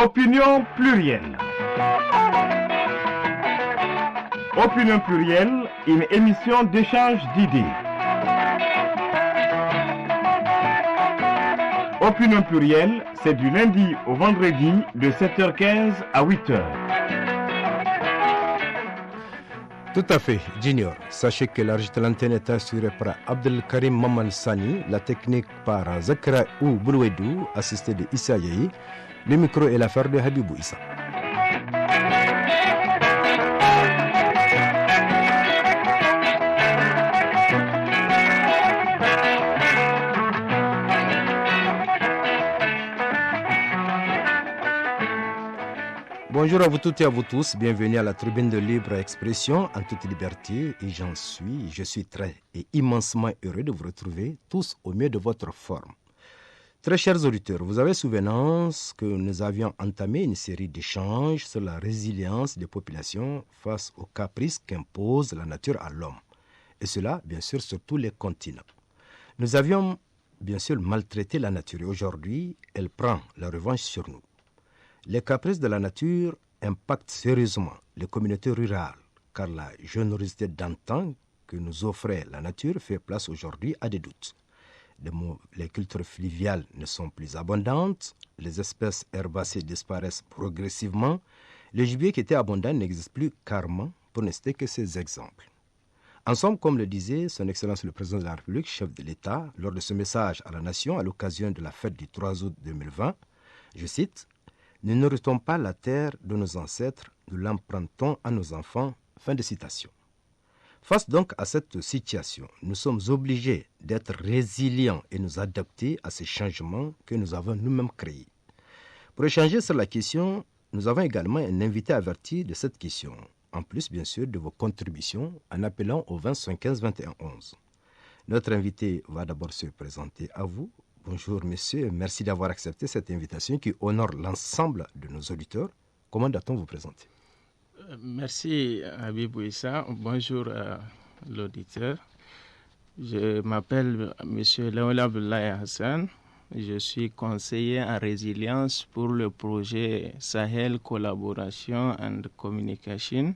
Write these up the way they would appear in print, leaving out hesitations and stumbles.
Opinion plurielle. Opinion plurielle, une émission d'échange d'idées. Opinion plurielle, c'est du lundi au vendredi de 7h15 à 8h. Tout à fait, Junior. Sachez que l'enregistrement de l'antenne est assuré par Abdelkarim Mamal Sani, la technique par Zakra ou Boulouedou, assisté de Issa Yahi. Le micro est l'affaire de Habibou Issa. Bonjour à vous toutes et à vous tous, bienvenue à la tribune de libre expression en toute liberté et je suis très et immensement heureux de vous retrouver tous au mieux de votre forme. Très chers auditeurs, vous avez souvenance que nous avions entamé une série d'échanges sur la résilience des populations face aux caprices qu'impose la nature à l'homme, et cela bien sûr sur tous les continents. Nous avions bien sûr maltraité la nature et aujourd'hui elle prend la revanche sur nous. Les caprices de la nature impactent sérieusement les communautés rurales, car la générosité d'antan que nous offrait la nature fait place aujourd'hui à des doutes. Les cultures fluviales ne sont plus abondantes, les espèces herbacées disparaissent progressivement, le gibier qui était abondant n'existe plus carrément, pour ne citer que ces exemples. En somme, comme le disait son Excellence le Président de la République, chef de l'État, lors de ce message à la Nation à l'occasion de la fête du 3 août 2020, je cite, « Nous n'héritons pas la terre de nos ancêtres, nous l'empruntons à nos enfants. » Fin de citation. Face donc à cette situation, nous sommes obligés d'être résilients et nous adapter à ces changements que nous avons nous-mêmes créés. Pour échanger sur la question, nous avons également un invité averti de cette question, en plus bien sûr de vos contributions en appelant au 20 75 21 11. Notre invité va d'abord se présenter à vous. Bonjour monsieur, merci d'avoir accepté cette invitation qui honore l'ensemble de nos auditeurs. Comment doit-on vous présenter? Merci Habibou Issa, bonjour à l'auditeur. Je m'appelle monsieur Laoula Abdoulaye Hassan, je suis conseiller en résilience pour le projet Sahel Collaboration and Communication.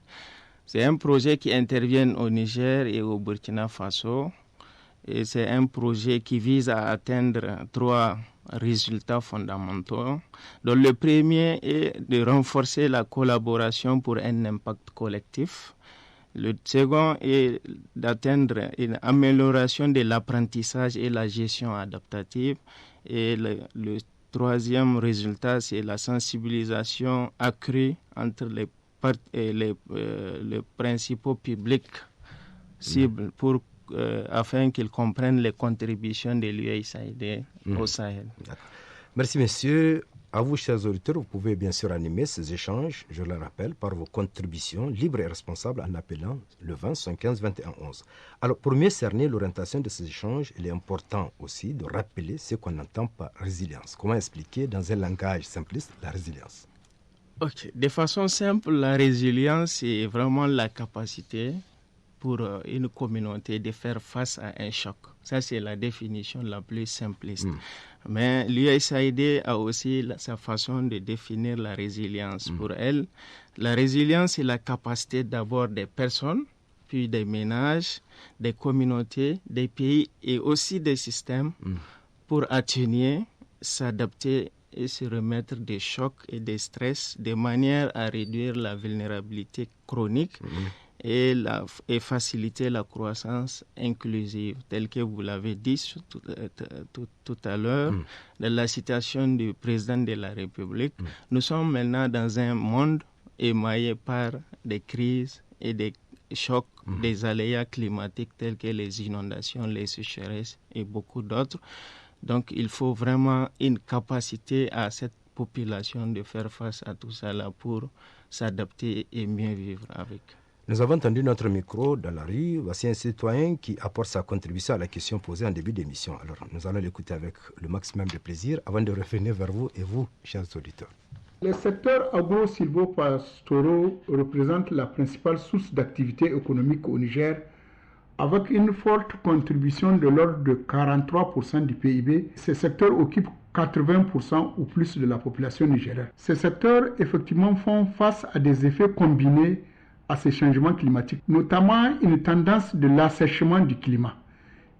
C'est un projet qui intervient au Niger et au Burkina Faso. Et c'est un projet qui vise à atteindre 3 résultats fondamentaux, dont le premier est de renforcer la collaboration pour un impact collectif. Le second est d'atteindre une amélioration de l'apprentissage et la gestion adaptative. Et le troisième résultat, c'est la sensibilisation accrue entre les principaux publics cibles pour afin qu'ils comprennent les contributions de l'USAID au Sahel. Merci messieurs. À vous, chers auditeurs, vous pouvez bien sûr animer ces échanges, je le rappelle, par vos contributions libres et responsables en appelant le 20 75 21 11. Alors, pour mieux cerner l'orientation de ces échanges, il est important aussi de rappeler ce qu'on entend par résilience. Comment expliquer dans un langage simpliste la résilience? Ok, de façon simple, la résilience, c'est vraiment la capacité pour une communauté de faire face à un choc. Ça, c'est la définition la plus simpliste. Mais l'USAID a aussi sa façon de définir la résilience. Pour elle, la résilience, c'est la capacité d'avoir des personnes, puis des ménages, des communautés, des pays et aussi des systèmes pour atténuer, s'adapter et se remettre des chocs et des stress de manière à réduire la vulnérabilité chronique et faciliter la croissance inclusive, telle que vous l'avez dit tout à l'heure, dans la citation du président de la République. Nous sommes maintenant dans un monde émaillé par des crises et des chocs, des aléas climatiques tels que les inondations, les sécheresses et beaucoup d'autres. Donc il faut vraiment une capacité à cette population de faire face à tout ça là pour s'adapter et mieux vivre avec. Nous avons entendu notre micro dans la rue. Voici un citoyen qui apporte sa contribution à la question posée en début d'émission. Alors, nous allons l'écouter avec le maximum de plaisir avant de revenir vers vous et vous, chers auditeurs. Les secteurs agro-silvopastoraux représentent la principale source d'activité économique au Niger avec une forte contribution de l'ordre de 43% du PIB. Ces secteurs occupent 80% ou plus de la population nigérienne. Ces secteurs, effectivement, font face à des effets combinés à ces changements climatiques, notamment une tendance de l'assèchement du climat.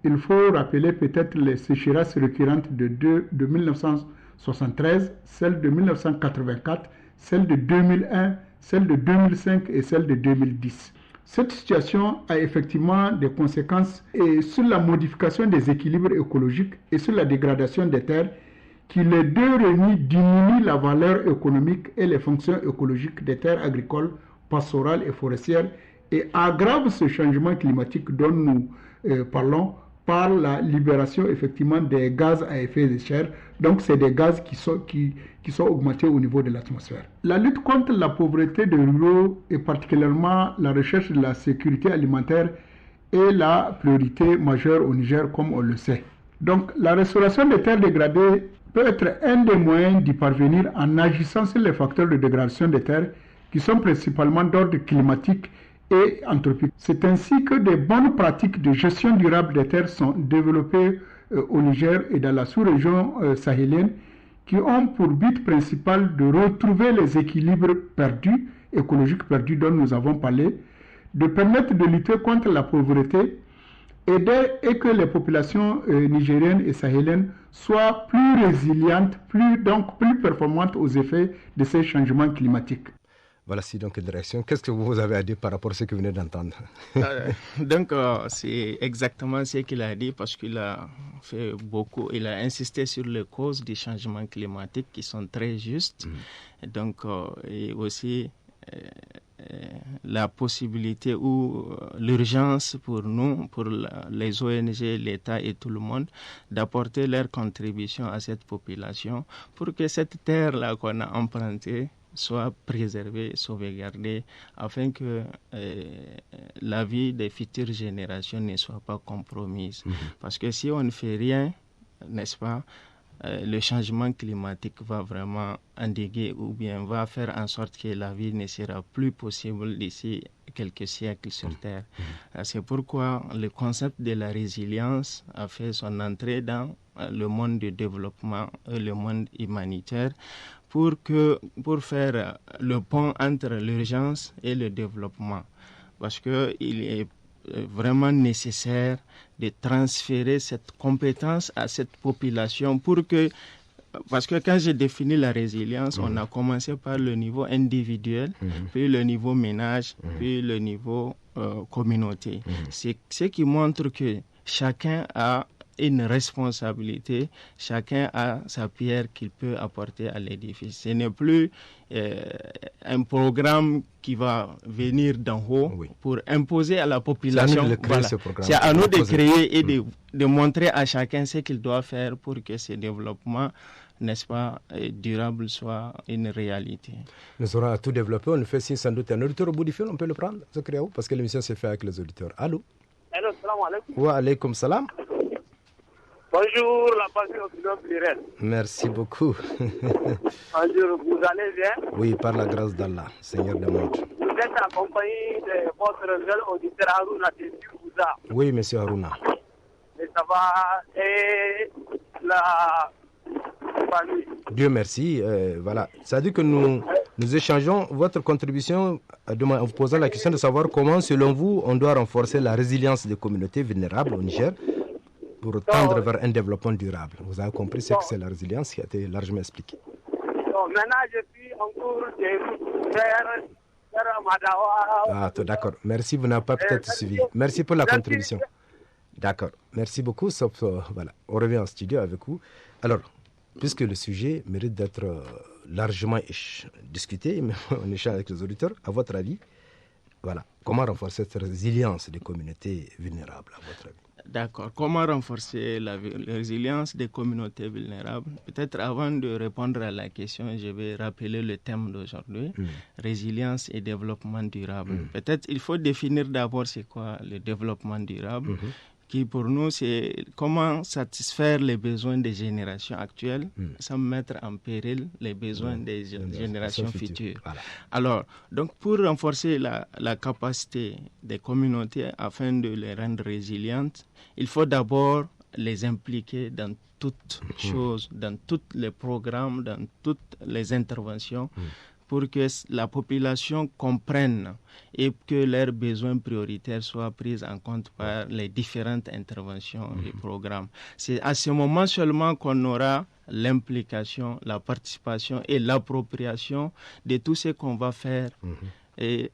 Il faut rappeler peut-être les sécheresses récurrentes de 1973, celle de 1984, celle de 2001, celle de 2005 et celle de 2010. Cette situation a effectivement des conséquences sur la modification des équilibres écologiques et sur la dégradation des terres qui, les deux réunis, diminuent la valeur économique et les fonctions écologiques des terres agricoles, pastorales et forestières et aggravent ce changement climatique dont nous parlons par la libération effectivement des gaz à effet de serre. Donc c'est des gaz qui sont augmentés au niveau de l'atmosphère. La lutte contre la pauvreté des ruraux et particulièrement la recherche de la sécurité alimentaire est la priorité majeure au Niger comme on le sait. Donc la restauration des terres dégradées peut être un des moyens d'y parvenir en agissant sur les facteurs de dégradation des terres qui sont principalement d'ordre climatique et anthropique. C'est ainsi que des bonnes pratiques de gestion durable des terres sont développées au Niger et dans la sous-région sahélienne qui ont pour but principal de retrouver les équilibres perdus, écologiques perdus dont nous avons parlé, de permettre de lutter contre la pauvreté et que les populations nigériennes et sahéliennes soient plus résilientes, plus performantes aux effets de ces changements climatiques. Voilà, c'est donc une réaction. Qu'est-ce que vous avez à dire par rapport à ce que vous venez d'entendre? C'est exactement ce qu'il a dit parce qu'il a fait beaucoup, il a insisté sur les causes des changements climatiques qui sont très justes. Et aussi la possibilité ou l'urgence pour nous, pour les ONG, l'État et tout le monde, d'apporter leur contribution à cette population pour que cette terre-là qu'on a empruntée soit préservée, sauvegardée, afin que la vie des futures générations ne soit pas compromise. Parce que si on ne fait rien, n'est-ce pas, le changement climatique va vraiment endiguer ou bien va faire en sorte que la vie ne sera plus possible d'ici quelques siècles sur Terre. C'est pourquoi le concept de la résilience a fait son entrée dans le monde du développement et le monde humanitaire pour faire le pont entre l'urgence et le développement. Parce qu'il est vraiment nécessaire de transférer cette compétence à cette population parce que quand j'ai défini la résilience, on a commencé par le niveau individuel, puis le niveau ménage, puis le niveau communauté. C'est ce qui montre que chacun a une responsabilité, chacun a sa pierre qu'il peut apporter à l'édifice. Ce n'est plus un programme qui va venir d'en haut pour imposer à la population. C'est à nous de créer et de montrer à chacun ce qu'il doit faire pour que ce développement, n'est-ce pas, durable soit une réalité. Nous aurons à tout développer. On le fait si sans doute un auditeur au bout du fil, on peut le prendre, parce que l'émission s'est faite avec les auditeurs. Allô? Allô, salam alaikum. Wa alaikum salam. Bonjour, la passion du Pluriel. Merci beaucoup. Bonjour, vous allez bien? Oui, par la grâce d'Allah, Seigneur de monde. Vous êtes accompagné de votre jeune auditeur Haruna Bouza. Oui, monsieur Haruna. Et ça va, et la famille. Dieu merci. Voilà. Ça veut dire que nous échangeons votre contribution en vous posant la question de savoir comment, selon vous, on doit renforcer la résilience des communautés vulnérables au Niger pour tendre vers un développement durable. Vous avez compris ce que c'est la résilience qui a été largement expliqué. Maintenant, je suis en cours de vers Madawa. Ah, d'accord. Merci, vous n'avez pas peut-être suivi. Merci pour la contribution. D'accord. Merci beaucoup. Voilà. On revient en studio avec vous. Alors, puisque le sujet mérite d'être largement discuté, mais on échange avec les auditeurs, à votre avis, voilà, comment renforcer cette résilience des communautés vulnérables, à votre avis? D'accord. Comment renforcer la résilience des communautés vulnérables? Peut-être avant de répondre à la question, je vais rappeler le thème d'aujourd'hui, résilience et développement durable. Peut-être il faut définir d'abord c'est quoi le développement durable. qui pour nous, c'est comment satisfaire les besoins des générations actuelles sans mettre en péril les besoins des générations futures. Voilà. Alors, donc pour renforcer la capacité des communautés afin de les rendre résilientes, il faut d'abord les impliquer dans toutes choses, dans tous les programmes, dans toutes les interventions, pour que la population comprenne et que leurs besoins prioritaires soient pris en compte par les différentes interventions et programmes. C'est à ce moment seulement qu'on aura l'implication, la participation et l'appropriation de tout ce qu'on va faire. Et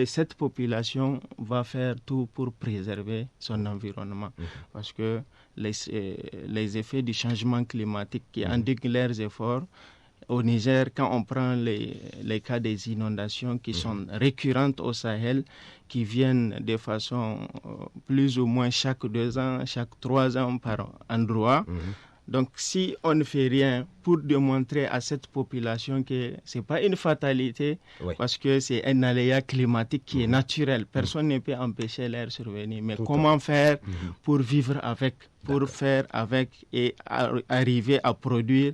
cette population va faire tout pour préserver son environnement. Parce que les effets du changement climatique qui endiguent leurs efforts, au Niger, quand on prend les cas des inondations qui sont récurrentes au Sahel, qui viennent de façon plus ou moins chaque 2 ans, chaque 3 ans par endroit. Donc, si on ne fait rien pour démontrer à cette population que ce n'est pas une fatalité, parce que c'est un aléa climatique qui est naturel, personne ne peut empêcher l'air survenir. Mais comment faire pour vivre avec, pour faire avec et arriver à produire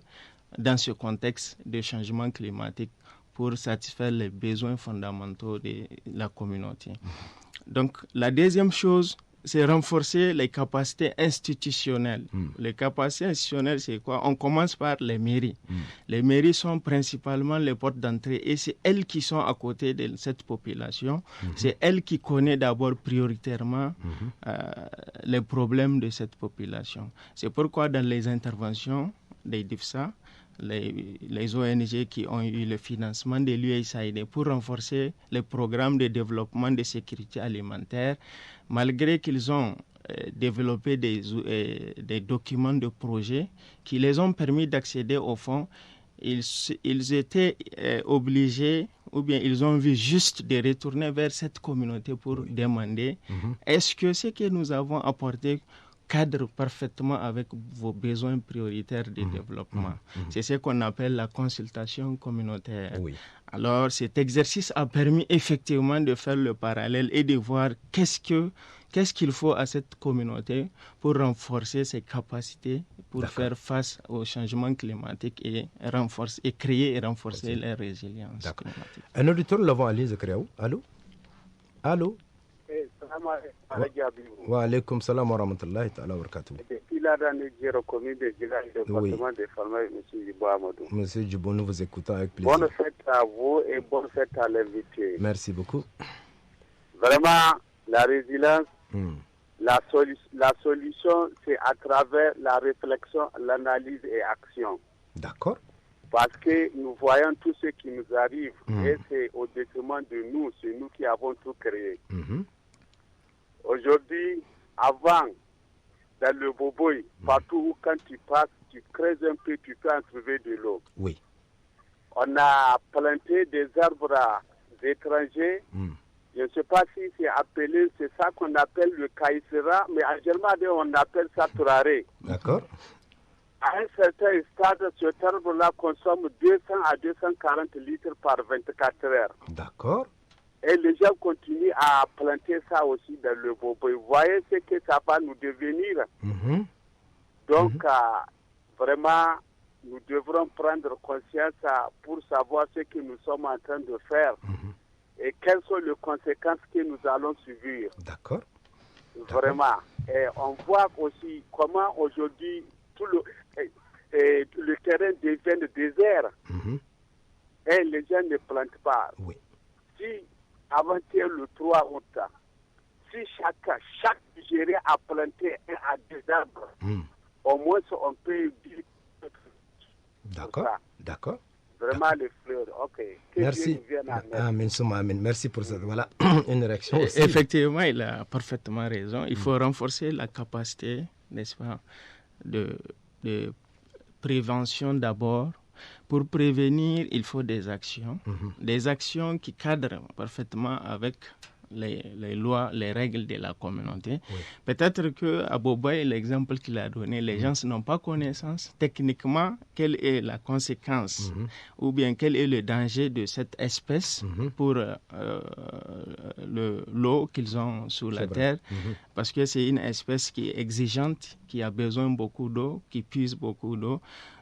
dans ce contexte de changement climatique pour satisfaire les besoins fondamentaux de la communauté. Donc, la deuxième chose, c'est renforcer les capacités institutionnelles. Les capacités institutionnelles, c'est quoi? On commence par les mairies. Les mairies sont principalement les portes d'entrée et c'est elles qui sont à côté de cette population. C'est elles qui connaissent d'abord prioritairement les problèmes de cette population. C'est pourquoi dans les interventions des DIFSA, les ONG qui ont eu le financement de l'USAID pour renforcer les programmes de développement de sécurité alimentaire, malgré qu'ils ont développé des documents de projet qui les ont permis d'accéder au fonds, ils étaient obligés ou bien ils ont vu juste de retourner vers cette communauté pour demander est-ce que ce que nous avons apporté cadre parfaitement avec vos besoins prioritaires de développement. C'est ce qu'on appelle la consultation communautaire. Alors, cet exercice a permis effectivement de faire le parallèle et de voir qu'est-ce qu'il faut à cette communauté pour renforcer ses capacités, pour faire face au changement climatique et créer et renforcer la résilience climatique. Un auditeur, nous l'avons à l'île Zakriaou. Allô? Allô? Wa alaikum salam wa rahmatullahi ta'ala wa barakatuh. Monsieur Djibo, nous vous écoutons avec plaisir. Bonne fête à vous et bonne fête à l'invité. Merci beaucoup. Vraiment, la résilience, la solution, c'est à travers la réflexion, l'analyse et action. D'accord. Parce que nous voyons tout ce qui nous arrive et c'est au détriment de nous, c'est nous qui avons tout créé. Aujourd'hui, avant, dans le Boboï, partout où quand tu passes, tu creuses un peu, tu peux en trouver de l'eau. Oui. On a planté des arbres étrangers. Je ne sais pas si c'est appelé, c'est ça qu'on appelle le caïsera, mais en germain, on appelle ça turaré. D'accord. À un certain stade, cet arbre-là consomme 200 à 240 litres par 24 heures. D'accord. Et les gens continuent à planter ça aussi dans le Bobo. Vous voyez ce que ça va nous devenir. Donc, vraiment, nous devrons prendre conscience pour savoir ce que nous sommes en train de faire et quelles sont les conséquences que nous allons subir. D'accord. Vraiment. Et on voit aussi comment aujourd'hui tout le terrain devient désert et les gens ne plantent pas. Oui. Si avant-hier le 3 août, si chaque Nigérien a planté un à deux arbres, au moins on peut dire. D'accord, d'accord. Vraiment les fleurs, ok. Merci. Amen. Merci pour ça. Voilà une réaction aussi. Effectivement, il a parfaitement raison. Il faut renforcer la capacité, n'est-ce pas, de prévention d'abord. Pour prévenir, il faut des actions qui cadrent parfaitement avec les lois, les règles de la communauté. Oui. Peut-être qu'à Boboy, l'exemple qu'il a donné, les gens n'ont pas connaissance techniquement quelle est la conséquence ou bien quel est le danger de cette espèce pour l'eau qu'ils ont sous la terre, parce que c'est une espèce qui est exigeante, qui a besoin beaucoup d'eau, qui puise beaucoup d'eau.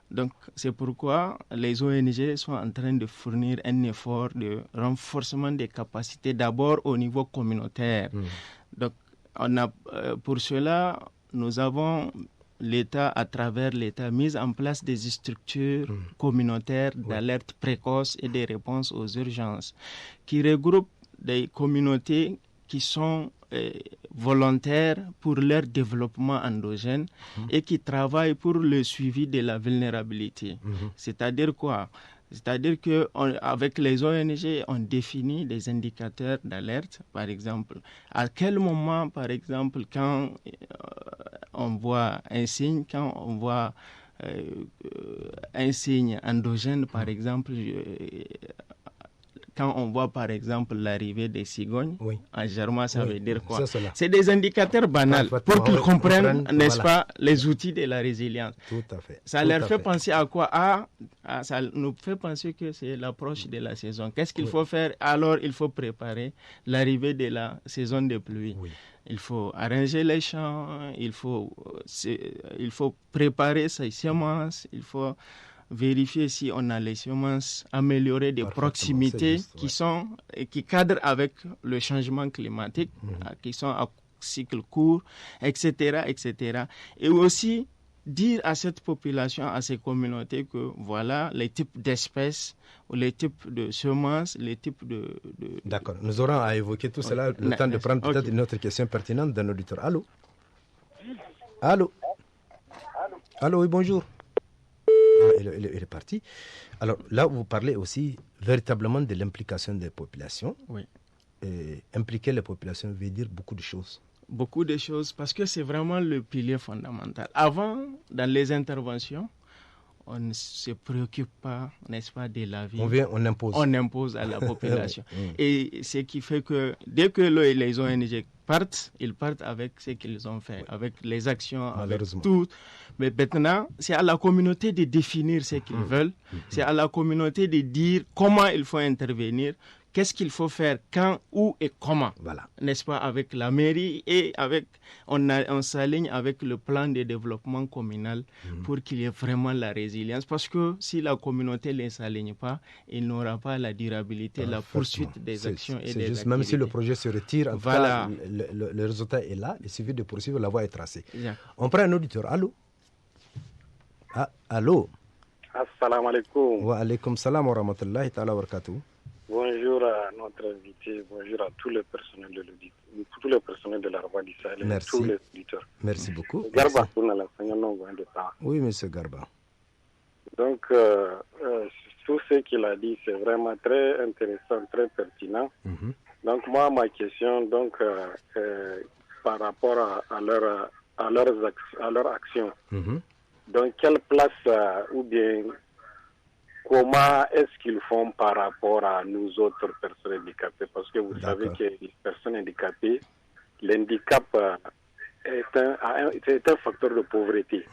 Donc, c'est pourquoi les ONG sont en train de fournir un effort de renforcement des capacités, d'abord au niveau communautaire. Donc, pour cela, nous avons l'État, à travers l'État, mis en place des structures communautaires d'alerte précoce et de réponse aux urgences, qui regroupent des communautés qui sont volontaires pour leur développement endogène et qui travaillent pour le suivi de la vulnérabilité. C'est-à-dire quoi? C'est-à-dire qu'avec les ONG, on définit des indicateurs d'alerte, par exemple. À quel moment, par exemple, quand on voit un signe, quand on voit un signe endogène, par exemple, quand on voit par exemple l'arrivée des cigognes, en germain, ça veut dire quoi? C'est des indicateurs banals pour qu'ils comprennent, n'est-ce pas, les outils de la résilience. Tout à fait. Ça leur fait penser à quoi? Ça nous fait penser que c'est l'approche de la saison. Qu'est-ce qu'il faut faire? Alors, il faut préparer l'arrivée de la saison de pluie. Il faut arranger les champs, il faut préparer ses semences, il faut vérifier si on a les semences améliorées de proximité qui cadrent avec le changement climatique, qui sont à cycle court, etc., etc. Et aussi dire à cette population, à ces communautés que voilà les types d'espèces, les types de semences, les types de... D'accord, nous aurons à évoquer tout cela, le temps de prendre peut-être une autre question pertinente d'un auditeur. Allô? Allô? Allô, oui, bonjour. Il est parti. Alors là, vous parlez aussi véritablement de l'implication des populations. Oui. Et impliquer les populations veut dire beaucoup de choses. Beaucoup de choses, parce que c'est vraiment le pilier fondamental. Avant, dans les interventions, on ne se préoccupe pas, n'est-ce pas, de la vie. On impose. On impose à la population. Et ce qui fait que dès que les ONG partent, ils partent avec ce qu'ils ont fait, avec les actions, avec tout. Mais maintenant, c'est à la communauté de définir ce qu'ils veulent. C'est à la communauté de dire comment il faut intervenir. Qu'est-ce qu'il faut faire, quand, où et comment, n'est-ce pas, avec la mairie et on s'aligne avec le plan de développement communal pour qu'il y ait vraiment la résilience. Parce que si la communauté ne s'aligne pas, il n'aura pas la durabilité, la poursuite des actions et des activités. Même si le projet se retire, en tout cas, le résultat est là, il suffit de poursuivre, la voie est tracée. On prend un auditeur. Allô? Allô? Assalamu alaikum. Wa alaikum salam wa rahmatullahi ta'ala wa barakatuh. Bonjour à notre invité, bonjour à tout le personnel de la Voix du Sahel et tous les auditeurs. Merci beaucoup. Garba, pour l'enseignant de temps. Oui, monsieur Garba. Donc, tout ce qu'il a dit, c'est vraiment très intéressant, très pertinent. Donc, moi, ma question, par rapport à leur action, donc, quelle place ou bien comment est-ce qu'ils font par rapport à nous autres personnes handicapées? Parce que vous savez que les personnes handicapées, l'handicap est un facteur de pauvreté.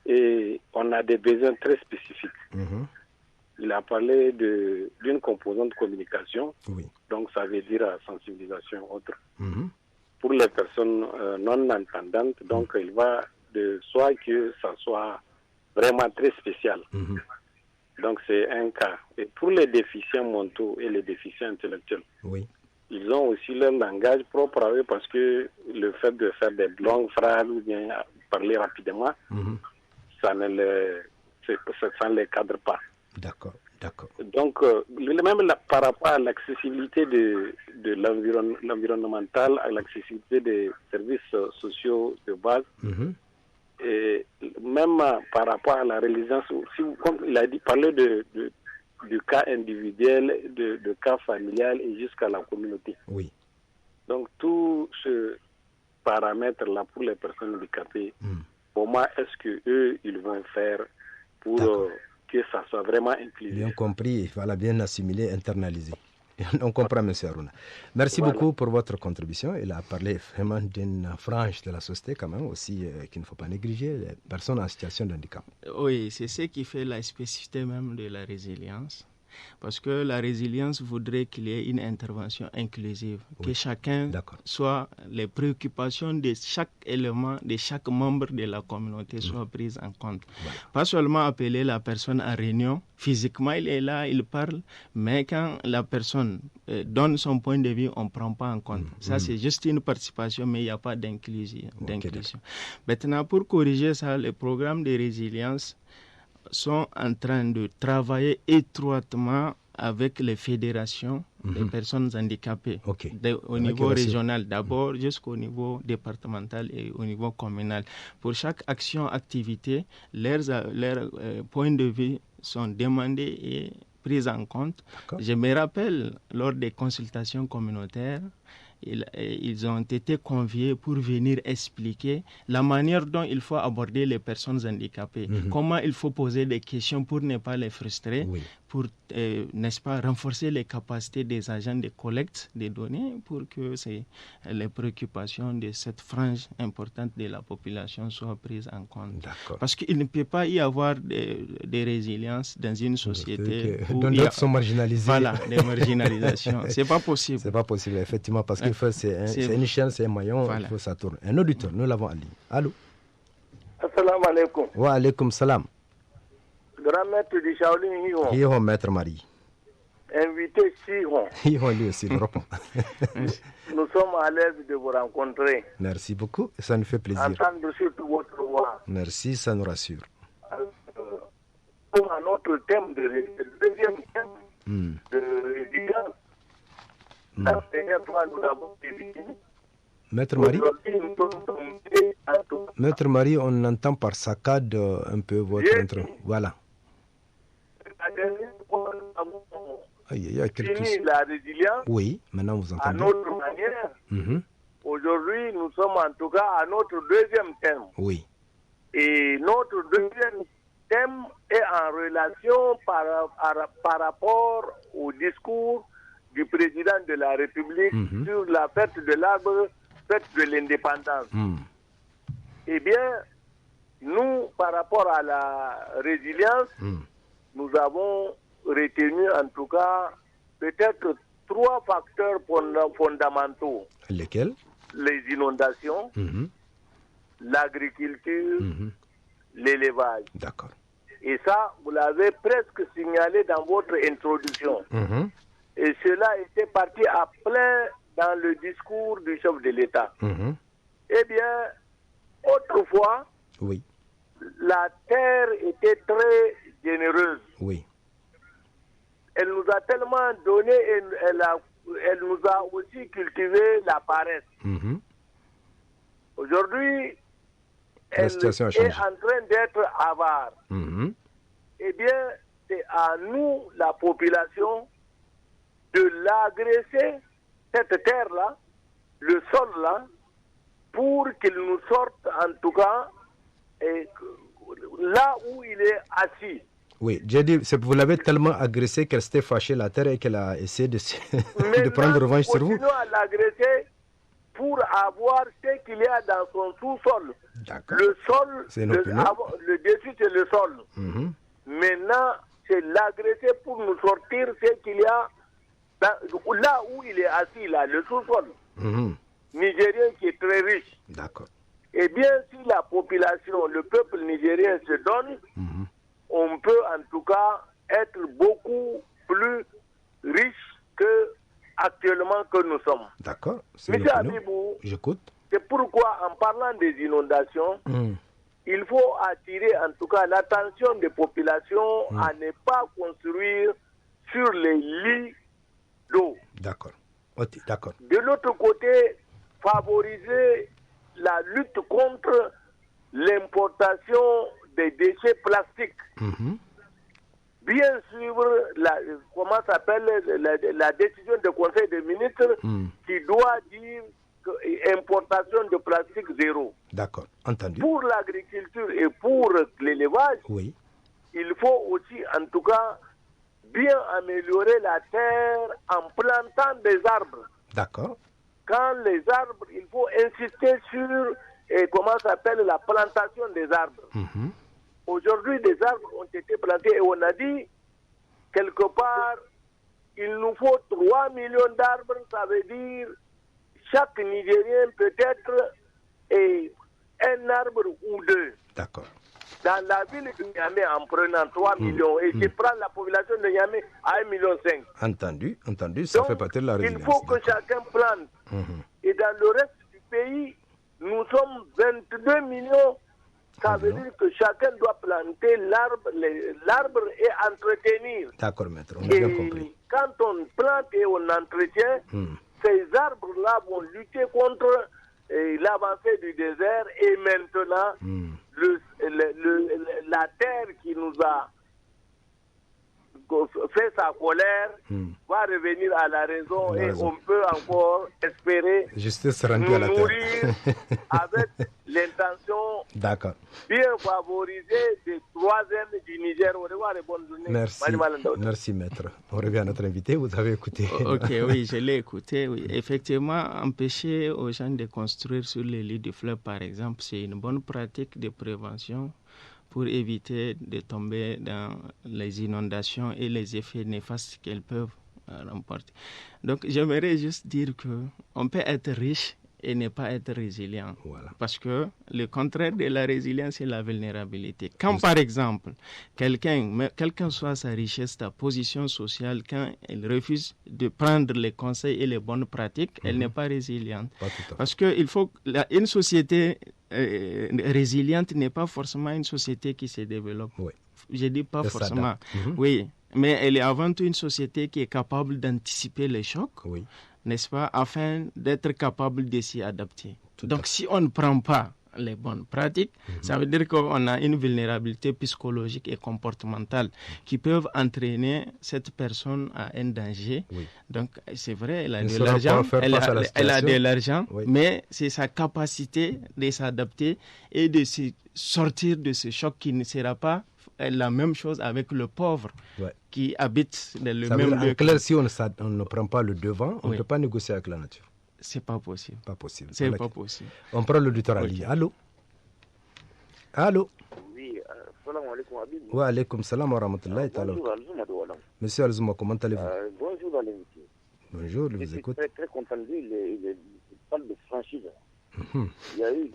Et on a des besoins très spécifiques. Il a parlé d'une composante communication, donc ça veut dire sensibilisation autre. Pour les personnes non entendantes, donc il va de soi que ça soit vraiment très spécial. Donc c'est un cas. Et pour les déficients mentaux et les déficients intellectuels, ils ont aussi leur langage propre à eux parce que le fait de faire des longues phrases ou bien parler rapidement, ça ne les cadre pas. D'accord. Donc, même par rapport à l'accessibilité de l'environnemental, à l'accessibilité des services sociaux de base, et même par rapport à la résilience, comme il a dit, parler du cas individuel, de cas familial et jusqu'à la communauté. Donc, tout ce paramètre-là pour les personnes handicapées, comment est-ce qu'eux, ils vont faire pour que ça soit vraiment inclusif? Bien compris, voilà, bien assimilé, internalisé. On comprend, M. Aruna. Merci beaucoup pour votre contribution. Il a parlé vraiment d'une frange de la société quand même aussi qu'il ne faut pas négliger, les personnes en situation de handicap. Oui, c'est ce qui fait la spécificité même de la résilience. Parce que la résilience voudrait qu'il y ait une intervention inclusive, que chacun soit, les préoccupations de chaque élément, de chaque membre de la communauté soient prises en compte. Pas seulement appeler la personne à réunion, physiquement il est là, il parle, mais quand la personne donne son point de vue, on ne prend pas en compte. Ça c'est juste une participation, mais il n'y a pas d'inclusion. Maintenant, pour corriger ça, les programmes de résilience sont en train de travailler étroitement avec les fédérations des personnes handicapées au niveau régional d'abord jusqu'au niveau départemental et au niveau communal. Pour chaque action, activité, leurs points de vue sont demandés et pris en compte. Je me rappelle, lors des consultations communautaires, ils ont été conviés pour venir expliquer la manière dont il faut aborder les personnes handicapées, comment il faut poser des questions pour ne pas les frustrer, pour, n'est-ce pas, renforcer les capacités des agents de collecte des données pour que les préoccupations de cette frange importante de la population soient prises en compte. Parce qu'il ne peut pas y avoir de résilience dans une société où d'autres sont marginalisés. Voilà, des marginalisations. C'est pas possible. C'est pas possible, effectivement, parce que c'est une chaîne, c'est un maillon, il faut ça tourne. Un auditeur, nous l'avons en ligne. Allô? Assalamu alaikum. Wa alaikum salam. Grand maître de Shaolin Hihon. Hihon, maître Marie. Invité Sihon. Hihon, lui aussi, le répond. Nous sommes à l'aise de vous rencontrer. Merci beaucoup, ça nous fait plaisir. Entendre surtout votre voix. Merci, ça nous rassure. Pour un autre thème, le deuxième thème de résilience. La dernière fois, nous l'avons défini. Maître Marie, Maître Marie, on entend par saccade un peu votre intro. Voilà. La dernière fois, nous avons fini la résilience. Oui, maintenant vous entendez. À notre manière. Aujourd'hui, nous sommes en tout cas à notre deuxième thème. Oui. Et notre deuxième thème est en relation par rapport au discours du président de la République sur la fête de l'arbre, fête de l'indépendance. Eh bien, nous, par rapport à la résilience, nous avons retenu en tout cas peut-être 3 facteurs fondamentaux. Lesquels? Les inondations, l'agriculture, l'élevage. D'accord. Et ça, vous l'avez presque signalé dans votre introduction. Et cela était parti à plein dans le discours du chef de l'État. Eh bien, autrefois, la terre était très généreuse. Elle nous a tellement donné, elle nous a aussi cultivé la paresse. Aujourd'hui, elle est en train d'être avare. Eh bien, c'est à nous, la population, de l'agresser, cette terre-là, le sol-là, pour qu'il nous sorte, en tout cas, là où il est assis. Oui, j'ai dit, vous l'avez tellement agressé qu'elle s'était fâchée la terre et qu'elle a essayé de prendre revanche sur vous. Nous continuons à l'agresser pour avoir ce qu'il y a dans son sous-sol. Le sol, le dessus c'est le sol. Maintenant, c'est l'agresser pour nous sortir ce qu'il y a là où il est assis, là, le sous-sol. Nigérien qui est très riche. D'accord. Eh bien, si la population, le peuple nigérien se donne, on peut en tout cas être beaucoup plus riche que actuellement que nous sommes. D'accord. Monsieur Abibou, j'écoute. C'est pourquoi, en parlant des inondations, il faut attirer en tout cas l'attention des populations à ne pas construire sur les lits d'eau. D'accord. D'accord. De l'autre côté, favoriser la lutte contre l'importation des déchets plastiques. Bien suivre la décision du Conseil des ministres qui doit dire importation de plastique zéro. D'accord, entendu. Pour l'agriculture et pour l'élevage, il faut aussi en tout cas bien améliorer la terre en plantant des arbres. D'accord. Quand les arbres, il faut insister sur la plantation des arbres. Aujourd'hui, des arbres ont été plantés et on a dit, quelque part, il nous faut 3 millions d'arbres, ça veut dire chaque Nigérien peut-être un arbre ou deux. D'accord. Dans la ville de Niamey, en prenant 3 millions, et je prends la population de Niamey à 1,5 million. Entendu, ça fait partie de la résilience. Il faut que chacun plante. Et dans le reste du pays, nous sommes 22 millions. Ça veut dire que chacun doit planter l'arbre et entretenir. D'accord, maître, on a bien compris. Quand on plante et on entretient, ces arbres-là vont lutter contre l'avancée du désert et maintenant la terre qui nous a fait sa colère va revenir à la raison et on peut encore espérer nous nourrir avec l'intention bien favorisée des 3e du Niger. Au revoir et bonne journée. Merci maître. On revient à notre invité, vous avez écouté. Ok, oui, je l'ai écouté. Oui. Effectivement, empêcher aux gens de construire sur les lits du fleuve, par exemple, c'est une bonne pratique de prévention pour éviter de tomber dans les inondations et les effets néfastes qu'elles peuvent remporter. Donc, j'aimerais juste dire qu'on peut être riche et ne pas être résilient. Voilà. Parce que le contraire de la résilience, c'est la vulnérabilité. Quand, par exemple, quelle que soit sa richesse, sa position sociale, quand elle refuse de prendre les conseils et les bonnes pratiques, elle n'est pas résiliente. Parce qu'il faut... Une société résiliente n'est pas forcément une société qui se développe. Oui. Je dis pas forcément. Oui, mais elle est avant tout une société qui est capable d'anticiper les chocs. Oui. N'est-ce pas, afin d'être capable de s'y adapter. Donc, si on ne prend pas les bonnes pratiques, ça veut dire qu'on a une vulnérabilité psychologique et comportementale qui peuvent entraîner cette personne à un danger. Oui. Donc, c'est vrai, elle a de l'argent, elle a de l'argent, mais c'est sa capacité de s'adapter et de se sortir de ce choc qui ne sera pas la même chose avec le pauvre qui habite dans le même lieu. En clair, si on ne prend pas le devant, on ne peut pas négocier avec la nature. C'est pas possible. Pas possible. C'est pas possible. On prend l'auditeur Ali. Allô? Allô? Oui, salam alaikum Habib. Wa alaikum salam wa rahmatullahi ta'ala. Monsieur Alzouma, comment allez-vous? Bonjour à l'invité. Bonjour, je vous écoute. Je suis très content de lui, il parle de franchise. Il y a eu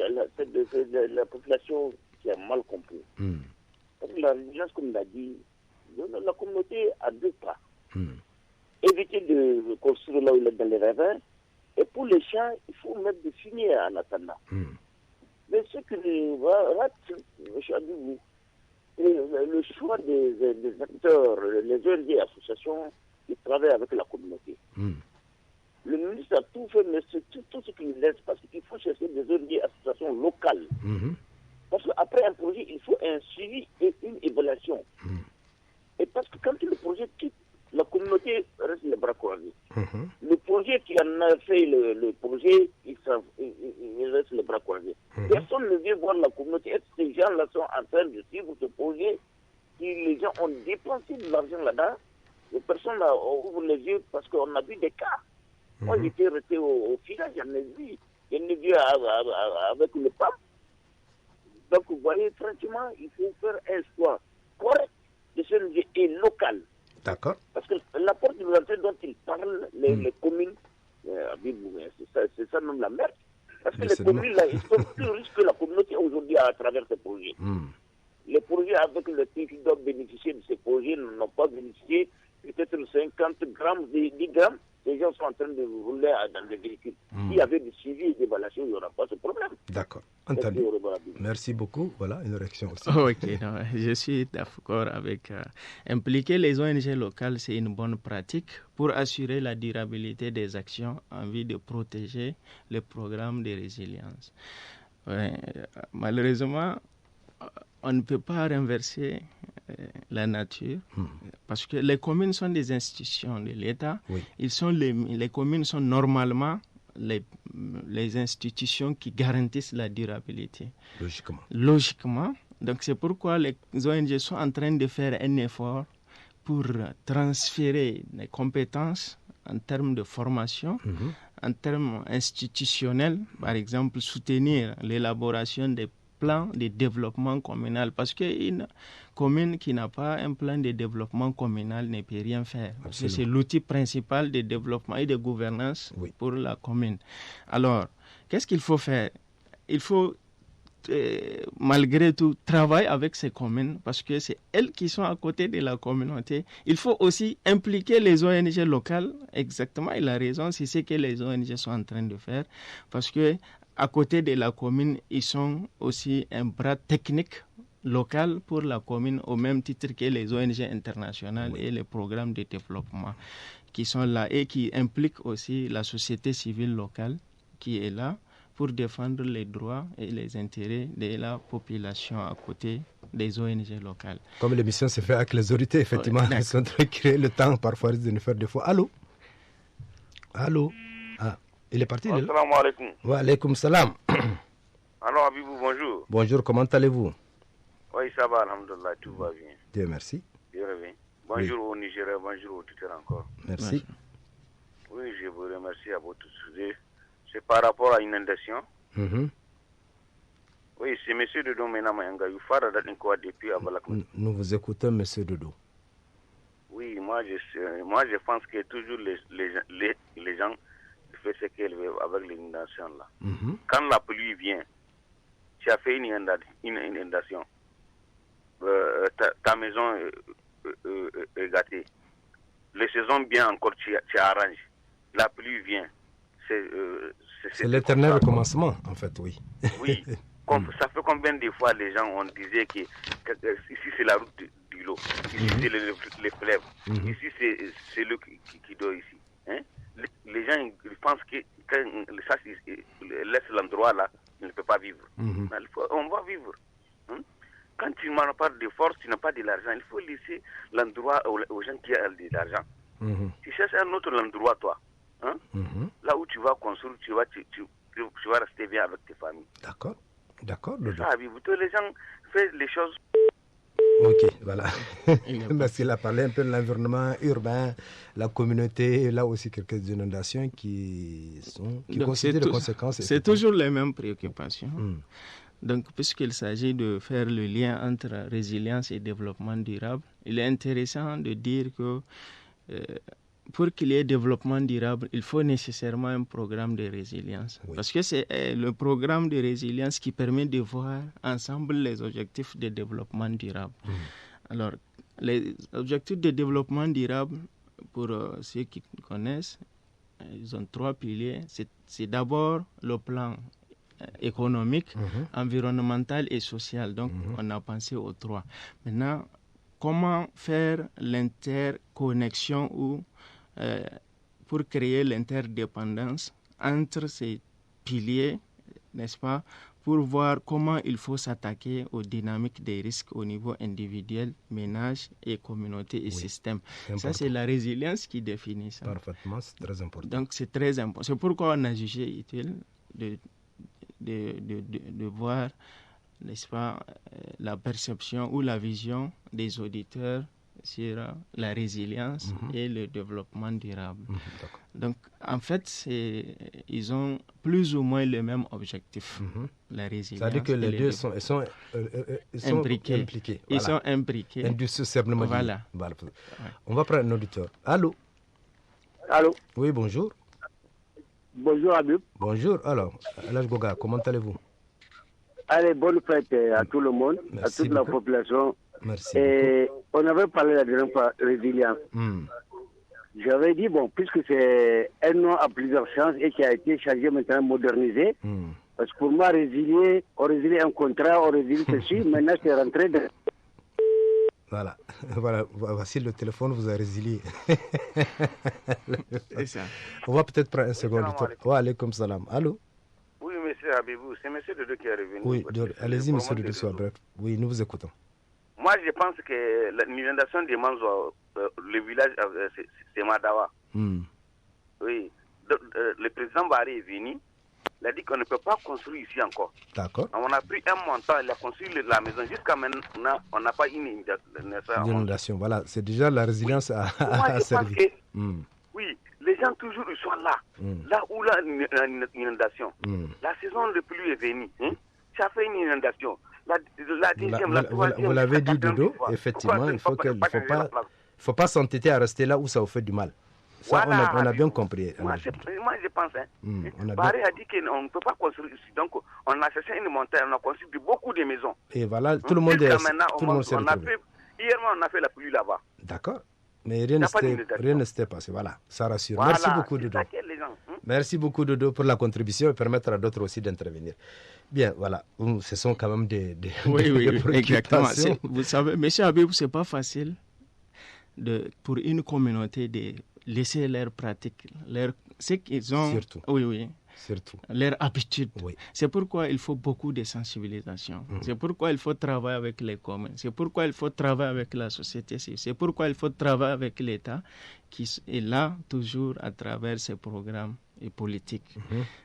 la population qui a mal compris. La résilience, comme il a dit, la communauté a deux pas. Éviter de construire là où il est dans les revers. Et pour les champs, il faut mettre des fumiers en attendant. Mais ce qui rate, le choix des acteurs, les ONG et associations qui travaillent avec la communauté. Le ministre a tout fait, mais c'est tout ce qu'il laisse, parce qu'il faut chercher des ONG et associations locales. Parce qu'après un projet, il faut un suivi et une évaluation. Et parce que quand le projet quitte, la communauté reste les bras croisés. Le projet qui en a fait le projet, il reste les bras croisés. Personne ne vient voir la communauté. Est-ce que ces gens-là sont en train de suivre ce projet? Si les gens ont dépensé de l'argent là-dedans, les personnes là ouvrent les yeux parce qu'on a vu des cas. Moi, j'étais resté au village, j'en ai vu. J'en ai vu avec le pape. Donc, vous voyez, franchement, il faut faire un choix correct de ce niveau et local. D'accord. Parce que la porte d'ouverture dont il parle, les communes, c'est ça même la merde. Parce que les communes, là, ils sont plus riches que la communauté aujourd'hui à travers ces projets. Les projets avec lesquels ils doivent bénéficier de ces projets n'ont pas bénéficié peut-être 50 grammes, 10 grammes. Les gens sont en train de rouler dans des véhicules. S'il y avait du suivi et d'évaluation, il n'y aura pas ce problème. D'accord. Entendu. Merci beaucoup. Voilà, une réaction aussi. Ok, non, je suis d'accord avec... impliquer les ONG locales, c'est une bonne pratique pour assurer la durabilité des actions en vue de protéger le programme de résilience. Malheureusement, on ne peut pas renverser la nature parce que les communes sont des institutions de l'État. Les communes sont normalement les institutions qui garantissent la durabilité. Logiquement. Donc c'est pourquoi les ONG sont en train de faire un effort pour transférer les compétences en termes de formation, en termes institutionnels, par exemple soutenir l'élaboration des plans de développement communal, parce qu'une commune qui n'a pas un plan de développement communal ne peut rien faire. Parce que c'est l'outil principal de développement et de gouvernance pour la commune. Alors, qu'est-ce qu'il faut faire? Il faut malgré tout, travaille avec ces communes parce que c'est elles qui sont à côté de la communauté. Il faut aussi impliquer les ONG locales. Exactement, il a raison, c'est ce que les ONG sont en train de faire parce que à côté de la commune, ils sont aussi un bras technique local pour la commune au même titre que les ONG internationales et les programmes de développement qui sont là et qui impliquent aussi la société civile locale qui est là pour défendre les droits et les intérêts de la population à côté des ONG locales. Comme l'émission se fait avec les autorités, effectivement, ils sont en train de créer le temps parfois de nous faire des fois. Allô? Allô? Ah, il est parti. Assalamu alaikum. Wa alaikum salam. Alors, Abibou, bonjour. Bonjour, comment allez-vous? Oui, ça va, alhamdulillah, tout va bien. Dieu merci. Dieu reviens. Bonjour au Nigeria, bonjour au Twitter encore. Merci. Oui, je vous remercie à votre sujet. C'est par rapport à l'inondation. Oui, c'est M. Dodo Menama Yufara depuis Abalak. Nous vous écoutons, M. Dodo. Oui, moi je pense que toujours les gens font ce qu'ils veulent avec l'inondation là. Quand la pluie vient, tu as fait une inondation. Ta maison est gâtée. Les saisons bien encore, tu arranges. La pluie vient. C'est l'éternel recommencement, en fait, oui. Oui. Ça fait combien de fois les gens ont disait que ici c'est la route du lot, ici c'est les fleuves, ici c'est l'eau qui dort ici. Hein? Les gens ils pensent que ça laisse l'endroit là, ils ne peuvent pas vivre. On va vivre. Hein? Quand tu n'as pas de force, tu n'as pas de l'argent, il faut laisser l'endroit aux gens qui ont de l'argent. Tu cherches un autre endroit, toi. Hein? Là où tu vas construire, tu vas rester bien avec tes familles. D'accord, Dodo. Tous les gens font les choses. Ok, voilà. Parce qu'il a parlé un peu de l'environnement urbain, la communauté, là aussi quelques inondations qui constituent des conséquences. C'est toujours les mêmes préoccupations. Donc, puisqu'il s'agit de faire le lien entre résilience et développement durable, il est intéressant de dire que pour qu'il y ait développement durable, il faut nécessairement un programme de résilience. Parce que c'est le programme de résilience qui permet de voir ensemble les objectifs de développement durable. Alors, les objectifs de développement durable, pour ceux qui connaissent, ils ont 3 piliers. C'est d'abord le plan économique, environnemental et social. Donc, on a pensé aux 3. Maintenant, comment faire l'interconnexion ou pour créer l'interdépendance entre ces piliers, n'est-ce pas, pour voir comment il faut s'attaquer aux dynamiques des risques au niveau individuel, ménage et communauté et système. Ça, c'est la résilience qui définit ça. Parfaitement, c'est très important. Donc, c'est très important. C'est pourquoi on a jugé utile de voir, n'est-ce pas, la perception ou la vision des auditeurs sur la résilience et le développement durable. Donc, en fait, ils ont plus ou moins le même objectif, la résilience. C'est-à-dire que les deux sont impliqués. Voilà. Ils sont imbriqués. Indissociablement. Voilà. On va prendre un auditeur. Allô? Allô? Oui, bonjour. Bonjour, Abib. Bonjour. Alors, Alaj Goga, comment allez-vous? Allez, bonne fête à tout le monde, merci à toute beaucoup. la population. Merci Et on avait parlé la dernière fois résilience. J'avais dit, bon, puisque c'est un nom à plusieurs sens et qui a été changé maintenant, modernisé, parce que pour moi, résilier, on résilie un contrat, on résilie ceci, maintenant c'est rentré de... Voilà, voici le téléphone, vous a résilié. C'est ça. On va peut-être prendre un second. Wa alaikum salam. Allô? Oui, monsieur Habibou, c'est monsieur Dodo qui est revenu. Oui, allez-y, monsieur Dodo, sois bref. Oui, nous vous écoutons. Moi, je pense que l'inondation de Manzo, le village, c'est Madawa. Oui. Le président Barry est venu. Il a dit qu'on ne peut pas construire ici encore. D'accord. On a pris un montant, il a construit la maison. Jusqu'à maintenant, on n'a pas une inondation. Voilà, c'est déjà la résilience à servir. Oui, les gens toujours ils sont là. Là où il y a une inondation. La saison de pluie est venue. Ça fait une inondation. La deuxième, la troisième. Vous l'avez dit, Dodo, effectivement, il ne faut pas s'entêter à rester là où ça vous fait du mal. Ça, voilà, on a bien compris. Moi, je pense. Barré a dit qu'on ne peut pas construire ici. Donc, on a cherché une montagne, on a construit beaucoup de maisons. Et voilà, tout le monde est retrouvé. Hier, on a fait la pluie là-bas. D'accord. Mais rien ne s'était passé. Voilà, ça rassure. Voilà, merci beaucoup, Dodo. Merci beaucoup, Dodo, pour la contribution et permettre à d'autres aussi d'intervenir. Bien, voilà. Ce sont quand même des oui, exactement. Vous savez, M. Habib, ce n'est pas facile pour une communauté de laisser leurs pratiques, ce qu'ils ont, surtout. Surtout. Leur habitude. Oui. C'est pourquoi il faut beaucoup de sensibilisation. C'est pourquoi il faut travailler avec les communs. C'est pourquoi il faut travailler avec la société civile. C'est pourquoi il faut travailler avec l'État qui est là toujours à travers ses programmes et politiques.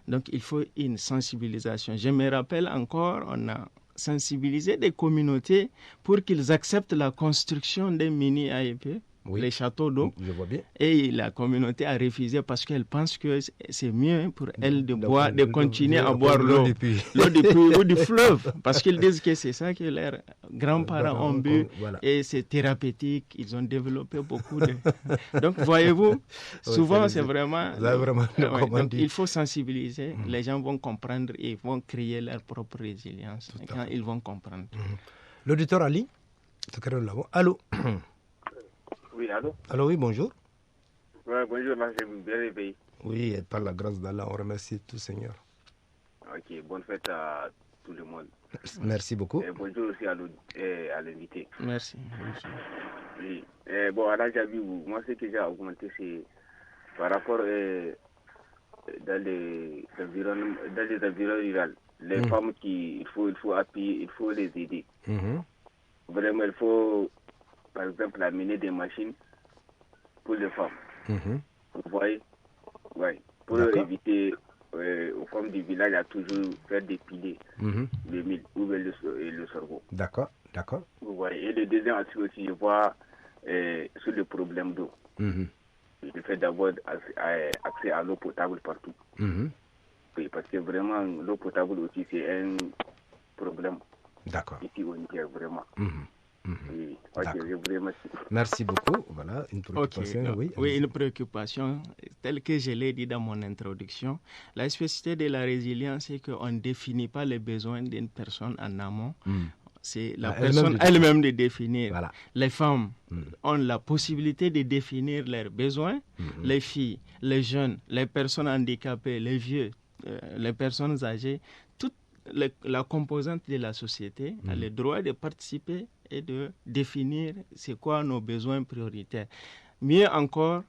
Donc il faut une sensibilisation. Je me rappelle encore, on a sensibilisé des communautés pour qu'ils acceptent la construction des mini-AEP. Les châteaux d'eau. Je vois bien. Et la communauté a refusé parce qu'elle pense que c'est mieux pour elle de continuer à boire l'eau du puits ou du fleuve. Parce qu'ils disent que c'est ça que leurs grands-parents ont bu et c'est thérapeutique. Ils ont développé beaucoup de... Donc, voyez-vous, souvent c'est vraiment... donc, il faut sensibiliser. Les gens vont comprendre et vont créer leur propre résilience. Quand ils vont comprendre. L'auditeur Ali, allô. Oui, allô? Allô, oui, bonjour. Ouais, bonjour, là, j'ai bien réveillé. Oui, par la grâce d'Allah, on remercie tout Seigneur. Ok, bonne fête à tout le monde. Merci beaucoup. Et bonjour aussi à l'invité. Merci. Oui. Bon, à l'âge vu, moi, ce que j'ai augmenté, c'est par rapport dans les environs ruraux, les femmes il faut appuyer, il faut les aider. Vraiment, il faut... Par exemple, amener des machines pour les femmes. Vous voyez? Ouais. Pour éviter aux femmes du village à toujours faire dépiler le mil ou le sorgho. D'accord. Vous voyez? Et le deuxième aspect aussi, je vois sur le problème d'eau. Le fait d'avoir accès à l'eau potable partout. Oui, parce que vraiment, l'eau potable aussi, c'est un problème. D'accord. Ici au Niger, vraiment. Oui. Merci beaucoup. Voilà, une préoccupation. Oui, une préoccupation, telle que je l'ai dit dans mon introduction. La spécificité de la résilience, c'est qu'on ne définit pas les besoins d'une personne en amont. C'est la personne elle-même de définir. Voilà. Les femmes ont la possibilité de définir leurs besoins. Les filles, les jeunes, les personnes handicapées, les vieux, les personnes âgées, toute la composante de la société a le droit de participer et de définir c'est quoi nos besoins prioritaires. Mieux encore,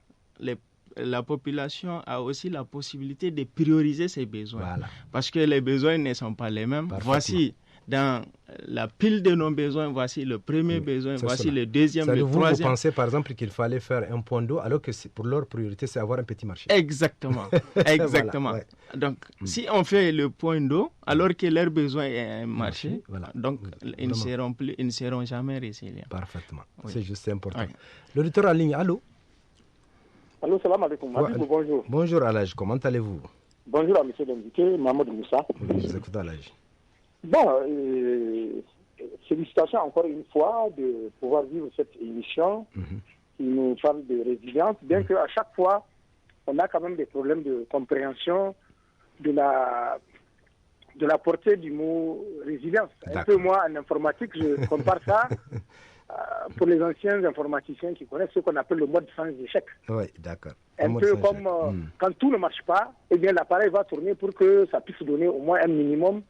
la population a aussi la possibilité de prioriser ses besoins. Voilà. Parce que les besoins ne sont pas les mêmes. Voici dans la pile de nos besoins, voici le premier besoin, voici le deuxième, le troisième. Vous pensez par exemple qu'il fallait faire un point d'eau alors que pour leur priorité c'est avoir un petit marché. Exactement. Voilà, donc si on fait le point d'eau alors que leur besoin est un marché, donc ils ne seront jamais résilients. Parfaitement, c'est juste important. L'auditeur en ligne, allô? Allô, salam alaikum. Bonjour. Bonjour Alaj, comment allez-vous? Bonjour à monsieur l'invité, Mahmoud Moussa. Oui, je vous écoute Alaj. Bon, félicitations encore une fois de pouvoir vivre cette émission qui nous parle de résilience, bien qu'à chaque fois, on a quand même des problèmes de compréhension de la portée du mot résilience. Un peu moi, en informatique, je compare ça pour les anciens informaticiens qui connaissent ce qu'on appelle le mode sans échec. Oui, d'accord. Un peu comme quand tout ne marche pas, eh bien l'appareil va tourner pour que ça puisse donner au moins un minimum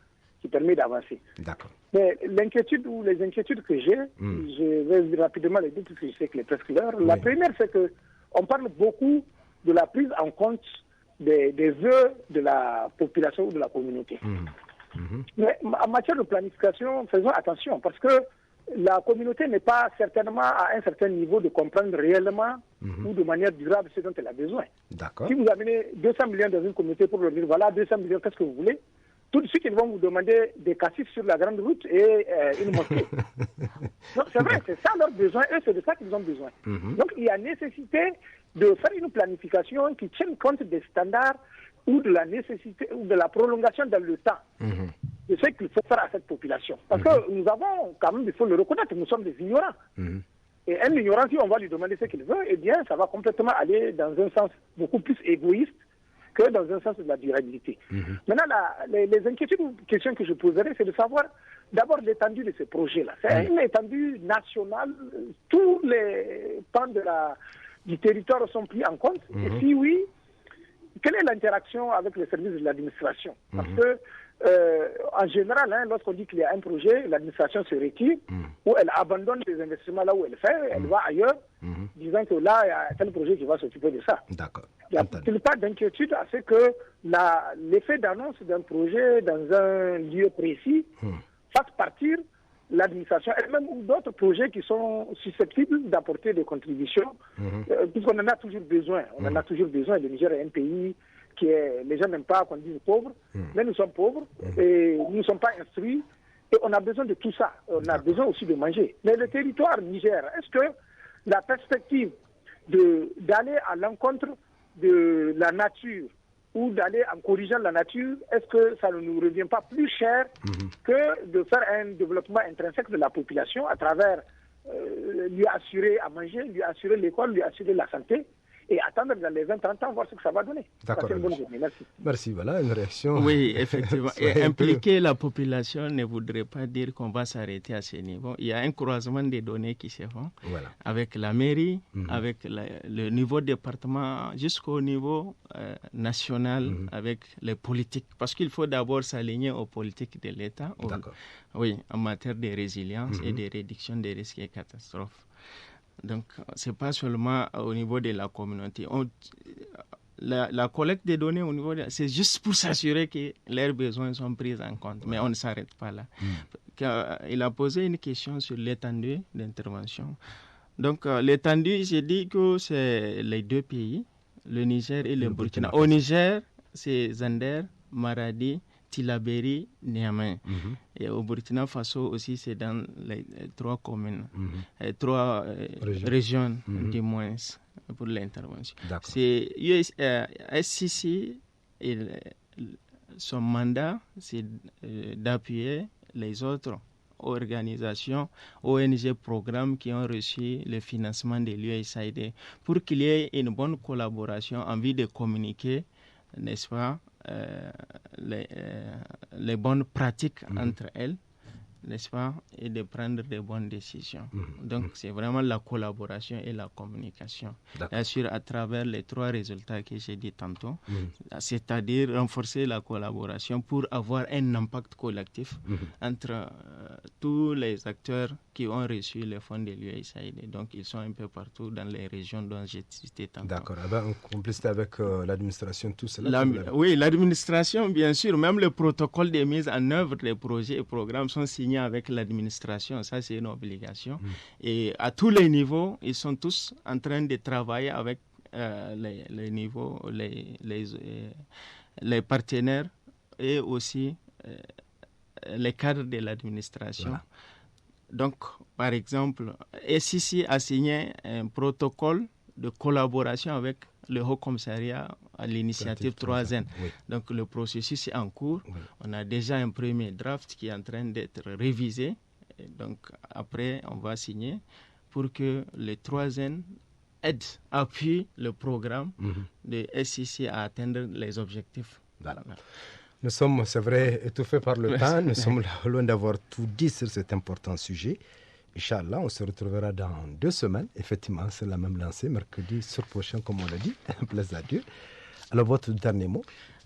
qui permet d'avancer. D'accord. Mais l'inquiétude ou les inquiétudes que j'ai, je vais rapidement les dire parce que je sais que les presque l'heure. La première, c'est qu'on parle beaucoup de la prise en compte des vœux de la population ou de la communauté. Mais en matière de planification, faisons attention parce que la communauté n'est pas certainement à un certain niveau de comprendre réellement ou de manière durable ce dont elle a besoin. D'accord. Si vous amenez 200 millions dans une communauté pour leur dire voilà 200 millions, qu'est-ce que vous voulez? Tout de suite, ils vont vous demander des cassifs sur la grande route et une mosquée. Non, c'est vrai, c'est ça leur besoin, eux, c'est de ça qu'ils ont besoin. Donc, il y a nécessité de faire une planification qui tienne compte des standards ou de la nécessité ou de la prolongation dans le temps de ce qu'il faut faire à cette population. Parce que nous avons, quand même, il faut le reconnaître, nous sommes des ignorants. Et un ignorant, si on va lui demander ce qu'il veut, eh bien, ça va complètement aller dans un sens beaucoup plus égoïste que dans un sens de la durabilité. Maintenant, les inquiétudes ou questions que je poserai, c'est de savoir d'abord l'étendue de ces projets-là. C'est une étendue nationale, tous les pans du territoire sont pris en compte. Et si oui, quelle est l'interaction avec les services de l'administration? Parce que, en général, lorsqu'on dit qu'il y a un projet, l'administration se retire ou elle abandonne les investissements là où elle fait, elle va ailleurs, disant que là, il y a tel projet qui va s'occuper de ça. D'accord. Il n'y a pas d'inquiétude à ce que l'effet d'annonce d'un projet dans un lieu précis fasse partir l'administration elle-même ou d'autres projets qui sont susceptibles d'apporter des contributions, puisqu'on en a toujours besoin. On en a toujours besoin. Le Niger est un pays qui est... Les gens n'aiment pas qu'on dise pauvre, mais nous sommes pauvres et nous ne sommes pas instruits et on a besoin de tout ça. On a besoin aussi de manger. Mais le territoire Niger, est-ce que la perspective d'aller à l'encontre de la nature ou d'aller en corrigeant la nature, est-ce que ça ne nous revient pas plus cher que de faire un développement intrinsèque de la population à travers lui assurer à manger, lui assurer l'école, lui assurer la santé et attendre dans les 20-30 ans, voir ce que ça va donner. D'accord. Une bonne journée. Merci. Merci, voilà une réaction. Oui, effectivement. Et impliquer la population ne voudrait pas dire qu'on va s'arrêter à ce niveau. Il y a un croisement des données qui se font avec la mairie, avec le niveau département jusqu'au niveau national, avec les politiques. Parce qu'il faut d'abord s'aligner aux politiques de l'État, en matière de résilience et de réduction des risques et catastrophes. Donc, ce n'est pas seulement au niveau de la communauté. La collecte des données au niveau c'est juste pour s'assurer que leurs besoins sont pris en compte. Mais on ne s'arrête pas là. Il a posé une question sur l'étendue d'intervention. Donc, l'étendue, j'ai dit que c'est les deux pays, le Niger et le Burkina. Au Niger, c'est Zander, Maradi, Tillabéri, Niamey. Et au Burkina Faso aussi, c'est dans les 3 communes, 3 régions du moins pour l'intervention. C'est SCC et son mandat, c'est d'appuyer les autres organisations, ONG, programmes qui ont reçu le financement de l'USAID pour qu'il y ait une bonne collaboration en vue de communiquer, n'est-ce pas, les bonnes pratiques entre elles, n'est-ce pas, et de prendre de bonnes décisions. Donc, c'est vraiment la collaboration et la communication. Bien sûr, à travers les 3 résultats que j'ai dit tantôt, c'est-à-dire renforcer la collaboration pour avoir un impact collectif entre tous les acteurs qui ont reçu les fonds de l'USAID. Donc, ils sont un peu partout dans les régions dont j'ai cité tantôt. D'accord. En complicité avec l'administration, tout cela Oui, l'administration, bien sûr. Même le protocole de mise en œuvre des projets et programmes sont signés avec l'administration. Ça, c'est une obligation. Et à tous les niveaux, ils sont tous en train de travailler avec les niveaux, les partenaires et aussi les cadres de l'administration. Donc, par exemple, SCC a signé un protocole de collaboration avec le Haut Commissariat à l'initiative 3N. Donc, le processus est en cours. On a déjà un premier draft qui est en train d'être révisé. Et donc, après, on va signer pour que les 3N appuient le programme de SCC à atteindre les objectifs. Nous sommes, c'est vrai, étouffés par le temps. Nous sommes loin d'avoir tout dit sur cet important sujet. Inch'Allah, on se retrouvera dans 2 semaines. Effectivement, c'est la même lancée, mercredi sur prochain, comme on l'a dit. Plaise à Dieu. Alors, votre dernier mot?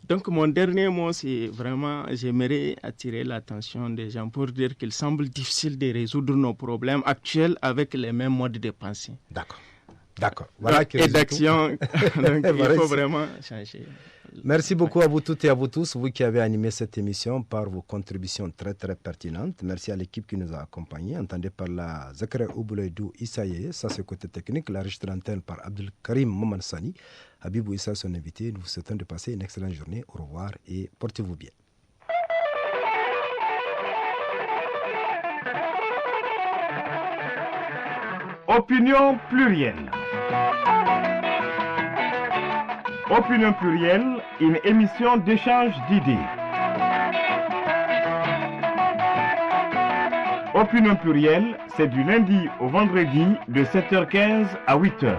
Donc, mon dernier mot, c'est vraiment, j'aimerais attirer l'attention des gens pour dire qu'il semble difficile de résoudre nos problèmes actuels avec les mêmes modes de pensée. D'accord. D'accord. Voilà et d'action. Donc, il faut vraiment changer. Merci beaucoup à vous toutes et à vous tous, vous qui avez animé cette émission par vos contributions très très pertinentes. Merci à l'équipe qui nous a accompagnés. Entendez par la Zakaria Oubouleydou Issaye, ça c'est côté technique, la registre antenne par Abdel Karim Momansani. Habibou Issa, son invité. Nous vous souhaitons de passer une excellente journée. Au revoir et portez-vous bien. Opinion plurielle. Opinion plurielle, une émission d'échange d'idées. Opinion plurielle, c'est du lundi au vendredi de 7h15 à 8h.